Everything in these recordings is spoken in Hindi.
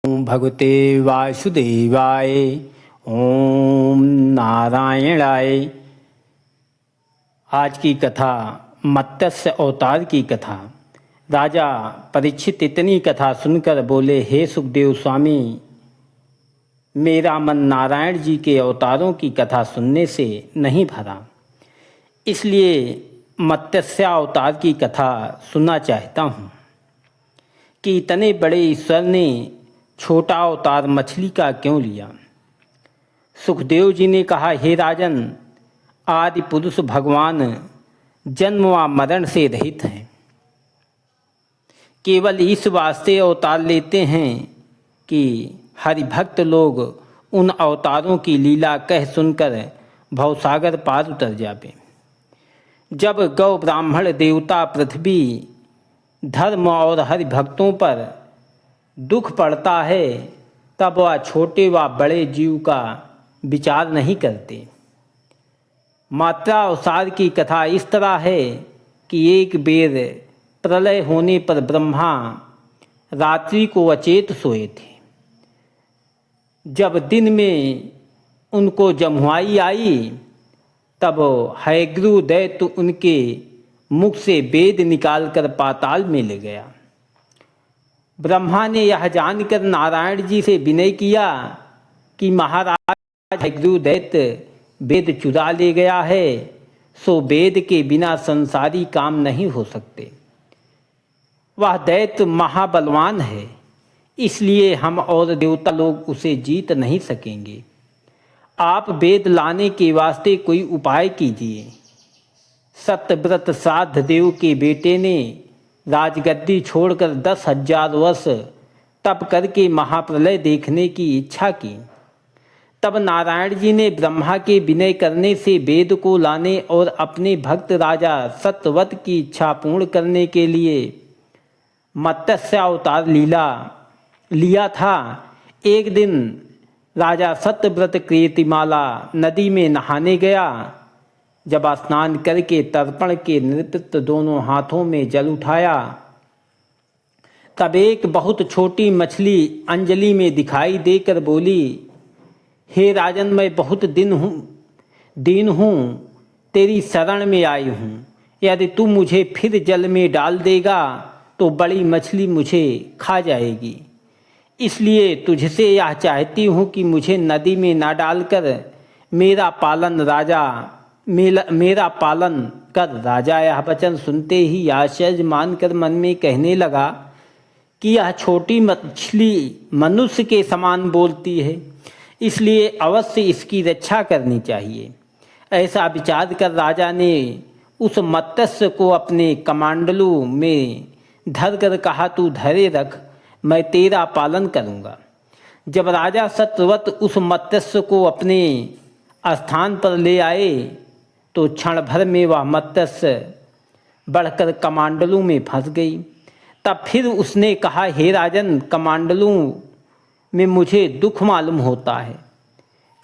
ओम भगवते वासुदेवाय। ओम नारायणाय। आज की कथा मत्स्य अवतार की कथा। राजा परीक्षित इतनी कथा सुनकर बोले, हे सुखदेव स्वामी, मेरा मन नारायण जी के अवतारों की कथा सुनने से नहीं भरा, इसलिए मत्स्य अवतार की कथा सुनना चाहता हूँ कि इतने बड़े ईश्वर ने छोटा अवतार मछली का क्यों लिया। सुखदेव जी ने कहा, हे राजन, आदि पुरुष भगवान जन्म व मरण से रहित हैं, केवल इस वास्ते अवतार लेते हैं कि हरिभक्त लोग उन अवतारों की लीला कह सुनकर भवसागर पार उतर जावे। जब गौ ब्राह्मण देवता पृथ्वी धर्म और हरिभक्तों पर दुख पड़ता है, तब वह छोटे व बड़े जीव का विचार नहीं करते। मात्रा अवसार की कथा इस तरह है कि एक बेर प्रलय होने पर ब्रह्मा रात्रि को अचेत सोए थे। जब दिन में उनको जमुआई आई, तब हैग्रू दैत्य उनके मुख से वेद निकालकर पाताल में ले गया। ब्रह्मा ने यह जानकर नारायण जी से विनय किया कि महाराज, हैग्रू दैत्य वेद चुरा ले गया है, सो वेद के बिना संसारी काम नहीं हो सकते। वह दैत्य महाबलवान है, इसलिए हम और देवता लोग उसे जीत नहीं सकेंगे। आप वेद लाने के वास्ते कोई उपाय कीजिए। सत्यव्रत श्राद्ध देव के बेटे ने राजगद्दी छोड़कर 10,000 वर्ष तप करके महाप्रलय देखने की इच्छा की। तब नारायण जी ने ब्रह्मा के विनय करने से वेद को लाने और अपने भक्त राजा सत्यवत की इच्छा पूर्ण करने के लिए मत्स्य अवतार लिया था। एक दिन राजा सत्यव्रत कीर्तिमाला नदी में नहाने गया। जब स्नान करके तर्पण के नृत्त दोनों हाथों में जल उठाया, तब एक बहुत छोटी मछली अंजलि में दिखाई देकर बोली, हे राजन, मैं बहुत दीन हूँ, तेरी शरण में आई हूँ। यदि तू मुझे फिर जल में डाल देगा तो बड़ी मछली मुझे खा जाएगी। इसलिए तुझसे यह चाहती हूँ कि मुझे नदी में ना डालकर मेरा पालन कर। राजा यह वचन सुनते ही आश्चर्य मानकर मन में कहने लगा कि यह छोटी मछली मनुष्य के समान बोलती है, इसलिए अवश्य इसकी रक्षा करनी चाहिए। ऐसा विचार कर राजा ने उस मत्स्य को अपने कमांडलू में धर कर कहा, तू धरे रख, मैं तेरा पालन करूँगा। जब राजा सत्यवत उस मत्स्य को अपने स्थान पर ले आए, तो क्षण भर में वह मत्स्य बढ़कर कमांडलू में फंस गई। तब फिर उसने कहा, हे राजन, कमांडलू में मुझे दुख मालूम होता है,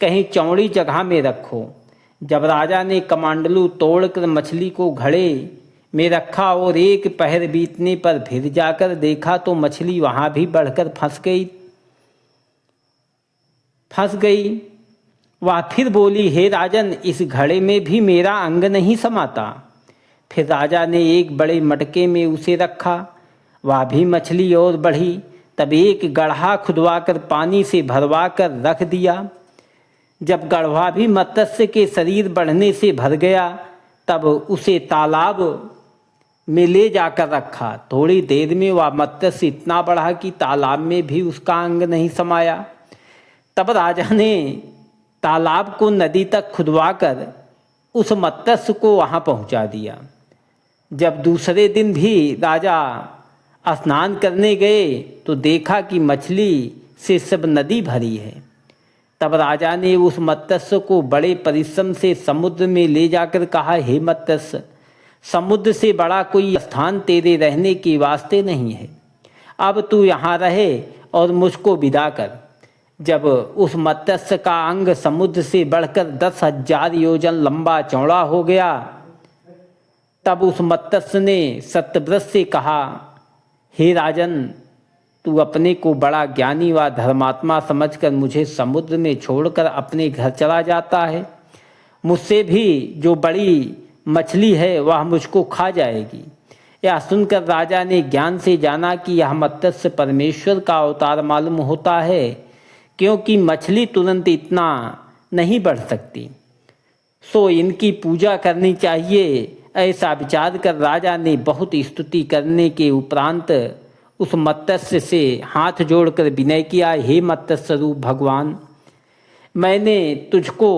कहीं चौड़ी जगह में रखो। जब राजा ने कमांडलू तोड़कर मछली को घड़े में रखा और एक पहर बीतने पर फिर जाकर देखा, तो मछली वहाँ भी बढ़कर फंस गई। वह फिर बोली, हे राजन, इस घड़े में भी मेरा अंग नहीं समाता। फिर राजा ने एक बड़े मटके में उसे रखा, वह भी मछली और बढ़ी। तब एक गड्ढा खुदवाकर पानी से भरवा कर रख दिया। जब गड्ढा भी मत्स्य के शरीर बढ़ने से भर गया, तब उसे तालाब में ले जाकर रखा। थोड़ी देर में वह मत्स्य इतना बढ़ा कि तालाब में भी उसका अंग नहीं समाया। तब राजा ने तालाब को नदी तक खुदवाकर उस मत्स्य को वहाँ पहुँचा दिया। जब दूसरे दिन भी राजा स्नान करने गए, तो देखा कि मछली से सब नदी भरी है। तब राजा ने उस मत्स्य को बड़े परिश्रम से समुद्र में ले जाकर कहा, हे मत्स्य, समुद्र से बड़ा कोई स्थान तेरे रहने के वास्ते नहीं है। अब तू यहाँ रहे और मुझको विदा कर। जब उस मत्स्य का अंग समुद्र से बढ़कर 10,000 योजन लंबा चौड़ा हो गया, तब उस मत्स्य ने सत्यव्रत से कहा, हे राजन, तू अपने को बड़ा ज्ञानी व धर्मात्मा समझकर मुझे समुद्र में छोड़कर अपने घर चला जाता है। मुझसे भी जो बड़ी मछली है वह मुझको खा जाएगी। यह सुनकर राजा ने ज्ञान से जाना कि यह मत्स्य परमेश्वर का अवतार मालूम होता है, क्योंकि मछली तुरंत इतना नहीं बढ़ सकती, सो इनकी पूजा करनी चाहिए। ऐसा विचार कर राजा ने बहुत स्तुति करने के उपरांत उस मत्स्य से हाथ जोड़कर विनय किया, हे मत्स्य स्वरूप भगवान, मैंने तुझको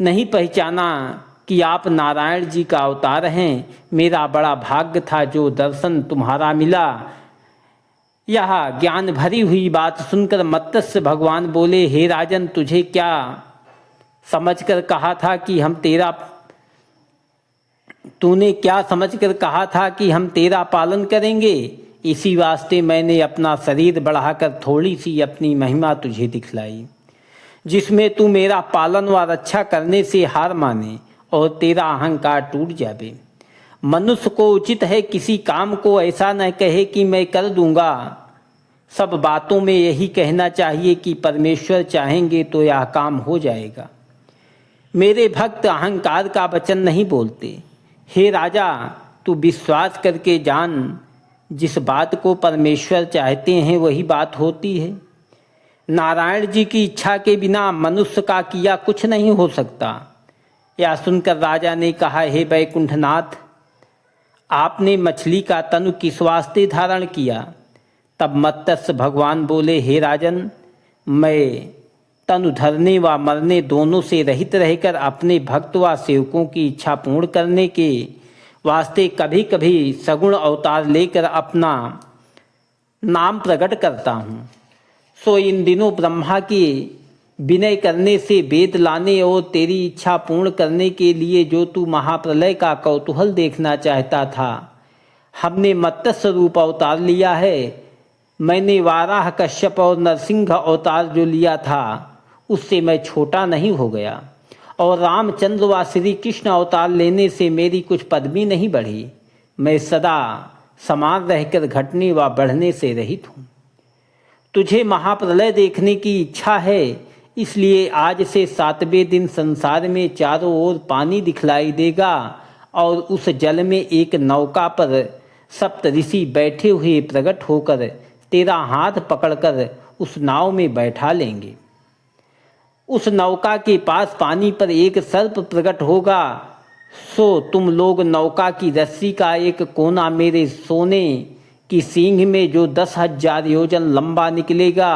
नहीं पहचाना कि आप नारायण जी का अवतार हैं। मेरा बड़ा भाग्य था जो दर्शन तुम्हारा मिला। यह ज्ञान भरी हुई बात सुनकर मत्स्य भगवान बोले, हे राजन, तुझे क्या समझकर कहा था कि तूने क्या समझकर कहा था कि हम तेरा पालन करेंगे? इसी वास्ते मैंने अपना शरीर बढ़ाकर थोड़ी सी अपनी महिमा तुझे दिखलाई, जिसमें तू मेरा पालन व रक्षा करने से हार माने और तेरा अहंकार टूट जावे। मनुष्य को उचित है किसी काम को ऐसा न कहे कि मैं कर दूंगा। सब बातों में यही कहना चाहिए कि परमेश्वर चाहेंगे तो यह काम हो जाएगा। मेरे भक्त अहंकार का वचन नहीं बोलते। हे राजा, तू विश्वास करके जान, जिस बात को परमेश्वर चाहते हैं वही बात होती है। नारायण जी की इच्छा के बिना मनुष्य का किया कुछ नहीं हो सकता। यह सुनकर राजा ने कहा, हे वैकुंठनाथ, आपने मछली का तनु किस वास्ते धारण किया? तब मत्स्य भगवान बोले, हे राजन, मैं तनु धरने व मरने दोनों से रहित रहकर अपने भक्त व सेवकों की इच्छा पूर्ण करने के वास्ते कभी कभी सगुण अवतार लेकर अपना नाम प्रकट करता हूँ। सो इन दिनों ब्रह्मा के विनय करने से वेद लाने और तेरी इच्छा पूर्ण करने के लिए जो तू महाप्रलय का कौतूहल देखना चाहता था, हमने मत्स्य रूप अवतार लिया है। मैंने वाराह, कश्यप और नरसिंह अवतार जो लिया था उससे मैं छोटा नहीं हो गया, और रामचंद्र व श्री कृष्ण अवतार लेने से मेरी कुछ पदवी नहीं बढ़ी। मैं सदा समान रहकर घटने व बढ़ने से रहित हूँ। तुझे महाप्रलय देखने की इच्छा है, इसलिए आज से 7वें दिन संसार में चारों ओर पानी दिखलाई देगा और उस जल में एक नौका पर सप्त ऋषि बैठे हुए प्रकट होकर तेरा हाथ पकड़कर उस नाव में बैठा लेंगे। उस नौका के पास पानी पर एक सर्प प्रकट होगा, सो तुम लोग नौका की रस्सी का एक कोना मेरे सोने की सींग में जो 10,000 योजन लंबा निकलेगा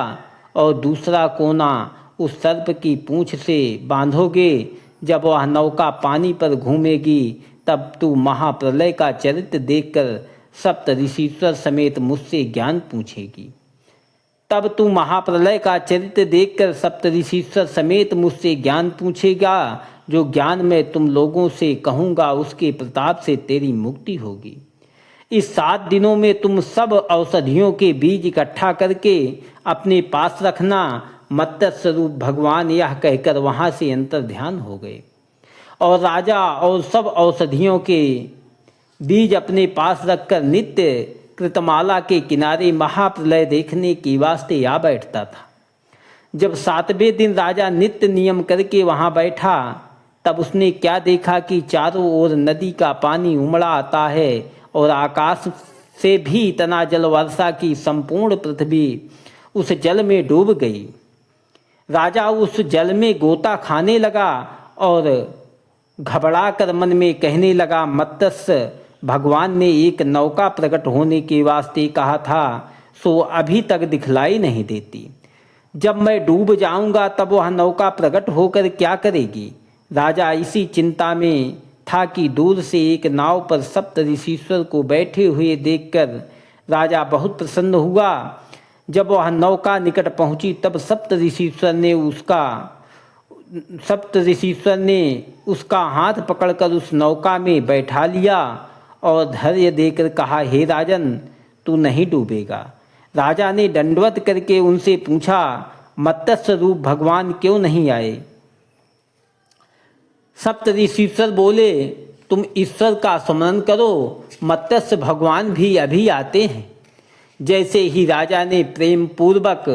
और दूसरा कोना उस सर्प की पूंछ से बांधोगे। जब वह नौका पानी पर घूमेगी तब तू महाप्रलय का चरित्र देखकर सप्त ऋषीश्वर समेत मुझसे ज्ञान पूछेगी। तब तू महाप्रलय का चरित्र देखकर सप्त ऋषीश्वर समेत मुझसे ज्ञान पूछेगा। जो ज्ञान मैं तुम लोगों से कहूँगा उसके प्रताप से तेरी मुक्ति होगी। इस 7 दिनों में तुम सब औषधियों के बीज इकट्ठा करके अपने पास रखना। मत्स्य स्वरूप भगवान यह कहकर वहाँ से अंतर ध्यान हो गए और राजा और सब औषधियों के बीज अपने पास रखकर नित्य कृतमाला के किनारे महाप्रलय देखने की वास्ते आ बैठता था। जब 7वें दिन राजा नित्य नियम करके वहाँ बैठा तब उसने क्या देखा कि चारों ओर नदी का पानी उमड़ा आता है और आकाश से भी इतना जल वर्षा की संपूर्ण पृथ्वी उस जल में डूब गई। राजा उस जल में गोता खाने लगा और घबराकर मन में कहने लगा, मत्स्य भगवान ने एक नौका प्रकट होने के वास्ते कहा था, सो अभी तक दिखलाई नहीं देती। जब मैं डूब जाऊंगा तब वह नौका प्रकट होकर क्या करेगी? राजा इसी चिंता में था कि दूर से एक नाव पर सप्त ऋषीश्वर को बैठे हुए देखकर राजा बहुत प्रसन्न हुआ। जब वह नौका निकट पहुंची तब सप्त ऋषीश्वर ने उसका हाथ पकड़कर उस नौका में बैठा लिया और धैर्य देकर कहा, हे राजन, तू नहीं डूबेगा। राजा ने दंडवत करके उनसे पूछा, मत्स्य रूप भगवान क्यों नहीं आए? सप्त ऋषीश्वर बोले, तुम ईश्वर का स्मरण करो, मत्स्य भगवान भी अभी आते हैं। जैसे ही राजा ने प्रेम पूर्वक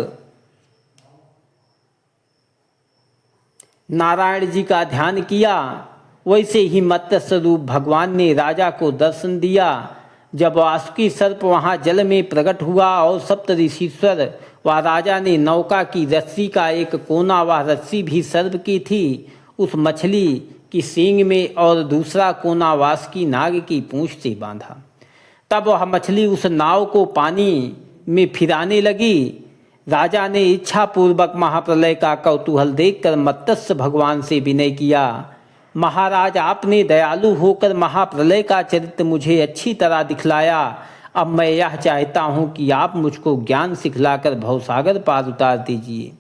नारायण जी का ध्यान किया, वैसे ही मत्स्य स्वरूप भगवान ने राजा को दर्शन दिया। जब वासुकी सर्प वहाँ जल में प्रकट हुआ और सप्त ऋषीश्वर व राजा ने नौका की रस्सी का एक कोना, वह रस्सी भी सर्प की थी, उस मछली की सींग में और दूसरा कोना वासुकी नाग की पूंछ से बांधा। तब वह मछली उस नाव को पानी में फिराने लगी। राजा ने इच्छापूर्वक महाप्रलय का कौतूहल देखकर मत्स्य भगवान से विनय किया, महाराज आपने दयालु होकर महाप्रलय का चरित्र मुझे अच्छी तरह दिखलाया। अब मैं यह चाहता हूँ कि आप मुझको ज्ञान सिखलाकर भवसागर पार उतार दीजिए,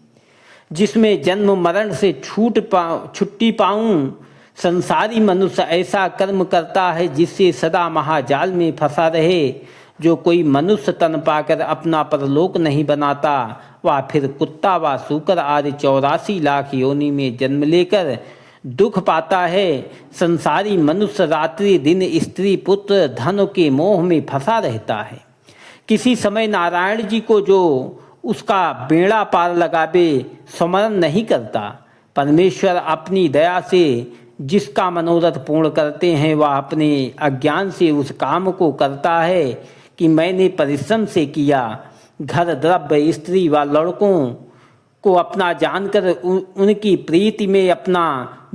जिसमें जन्म मरण से छुट्टी पाऊँ। संसारी मनुष्य ऐसा कर्म करता है जिससे सदा महाजाल में फंसा रहे। जो कोई मनुष्य तन पाकर अपना परलोक नहीं बनाता, वह फिर कुत्ता व सूकर आदि 84 लाख योनि में जन्म लेकर दुख पाता है। संसारी मनुष्य रात्रि दिन स्त्री पुत्र धन के मोह में फंसा रहता है। किसी समय नारायण जी को जो उसका बेड़ा पार लगावे स्मरण नहीं करता। परमेश्वर अपनी दया से जिसका मनोरथ पूर्ण करते हैं, वह अपने अज्ञान से उस काम को करता है कि मैंने परिश्रम से किया। घर द्रव्य स्त्री व लड़कों को अपना जानकर उनकी प्रीति में अपना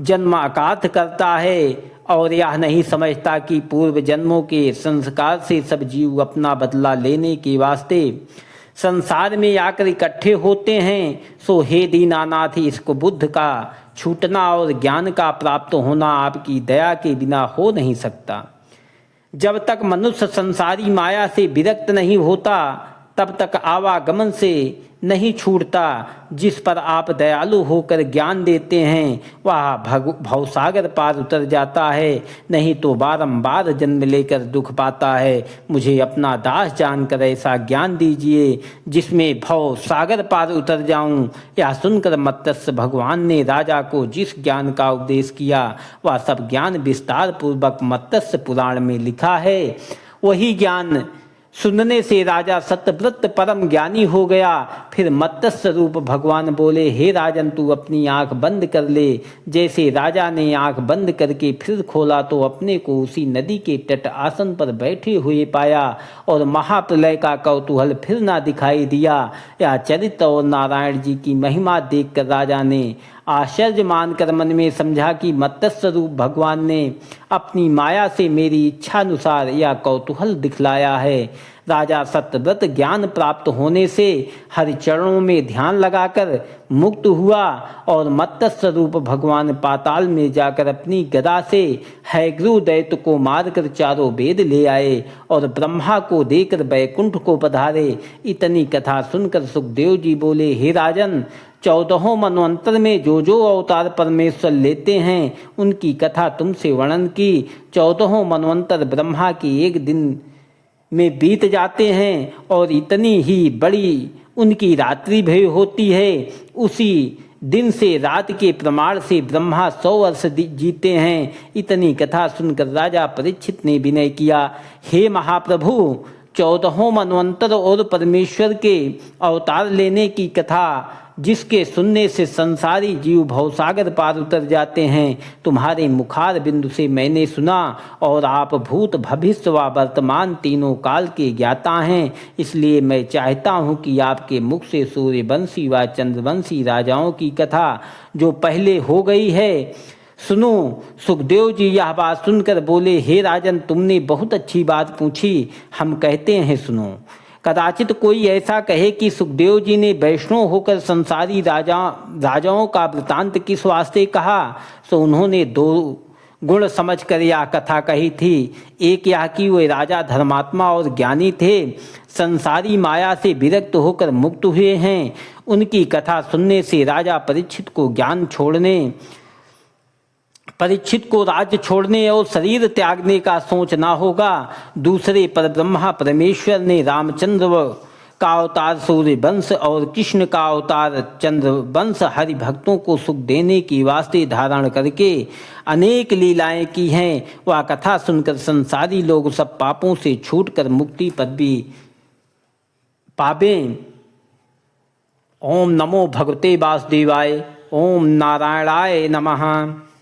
जन्म अकाथ करता है और यह नहीं समझता कि पूर्व जन्मों के संस्कार से सब जीव अपना बदला लेने के वास्ते संसार में आकर इकट्ठे होते हैं। सो हे दीनानाथ, इसको बुद्ध का छूटना और ज्ञान का प्राप्त होना आपकी दया के बिना हो नहीं सकता। जब तक मनुष्य संसारी माया से विरक्त नहीं होता, तब तक आवागमन से नहीं छूटता। जिस पर आप दयालु होकर ज्ञान देते हैं, वह भवसागर पार उतर जाता है, नहीं तो बारंबार जन्म लेकर दुख पाता है। मुझे अपना दास जानकर ऐसा ज्ञान दीजिए जिसमें भव सागर पार उतर जाऊं। यह सुनकर मत्स्य भगवान ने राजा को जिस ज्ञान का उपदेश किया, वह सब ज्ञान विस्तार पूर्वक मत्स्य पुराण में लिखा है। वही ज्ञान सुनने से राजा सत्यव्रत परम ज्ञानी हो गया। फिर मत्स्य रूप भगवान बोले, हे राजन, तू अपनी आंख बंद कर ले। जैसे राजा ने आंख बंद करके फिर खोला तो अपने को उसी नदी के तट आसन पर बैठे हुए पाया और महाप्रलय का कौतूहल फिर ना दिखाई दिया। यह चरित्र और नारायण जी की महिमा देखकर राजा ने आश्चर्य मानकर मन में समझा कि मत्स्य रूप भगवान ने अपनी माया से मेरी इच्छानुसार यह कौतूहल दिखलाया है। राजा सत्यव्रत ज्ञान प्राप्त होने से हरि चरणों में ध्यान लगाकर मुक्त हुआ और मत्स्य रूप भगवान पाताल में जाकर अपनी गदा से हैग्रीव दैत्य को मारकर चारों वेद ले आए और ब्रह्मा को देकर बैकुंठ को पधारे। इतनी कथा सुनकर सुखदेव जी बोले, हे राजन, 14 मनवंतर में जो जो अवतार परमेश्वर लेते हैं, उनकी कथा तुमसे वर्णन की। 14 मनवंतर ब्रह्मा की एक दिन में बीत जाते हैं और इतनी ही बड़ी उनकी रात्रि भी होती है। उसी दिन से रात के प्रमाण से ब्रह्मा 100 वर्ष जीते हैं। इतनी कथा सुनकर राजा परीक्षित ने विनय किया, हे महाप्रभु, 14 मनवंतर और परमेश्वर के अवतार लेने की कथा जिसके सुनने से संसारी जीव भवसागर पार उतर जाते हैं, तुम्हारे मुखार बिंदु से मैंने सुना और आप भूत भविष्य व वर्तमान तीनों काल के ज्ञाता हैं। इसलिए मैं चाहता हूँ कि आपके मुख से सूर्यवंशी व चंद्रवंशी राजाओं की कथा जो पहले हो गई है सुनो। सुखदेव जी यह बात सुनकर बोले, हे राजन, तुमने बहुत अच्छी बात पूछी, हम कहते हैं सुनो। कदाचित कोई ऐसा कहे कि सुखदेव जी ने वैष्णव होकर संसारी राजाओं का वृतांत किस वास्ते कहा। तो उन्होंने 2 गुण समझकर यह कथा कही थी। एक यह कि वे राजा धर्मात्मा और ज्ञानी थे, संसारी माया से विरक्त होकर मुक्त हुए हैं। उनकी कथा सुनने से राजा परीक्षित को राज्य छोड़ने और शरीर त्यागने का सोच ना होगा। दूसरे पर ब्रह्मा परमेश्वर ने रामचंद्र का अवतार सूर्यवंश और कृष्ण का अवतार चंद्रवंश हरि भक्तों को सुख देने की वास्ते धारण करके अनेक लीलाएं की हैं। वह कथा सुनकर संसारी लोग सब पापों से छूटकर मुक्ति पदवी पावें। ओम नमो भगवते वासुदेवाय। ओम नारायणाय नमः।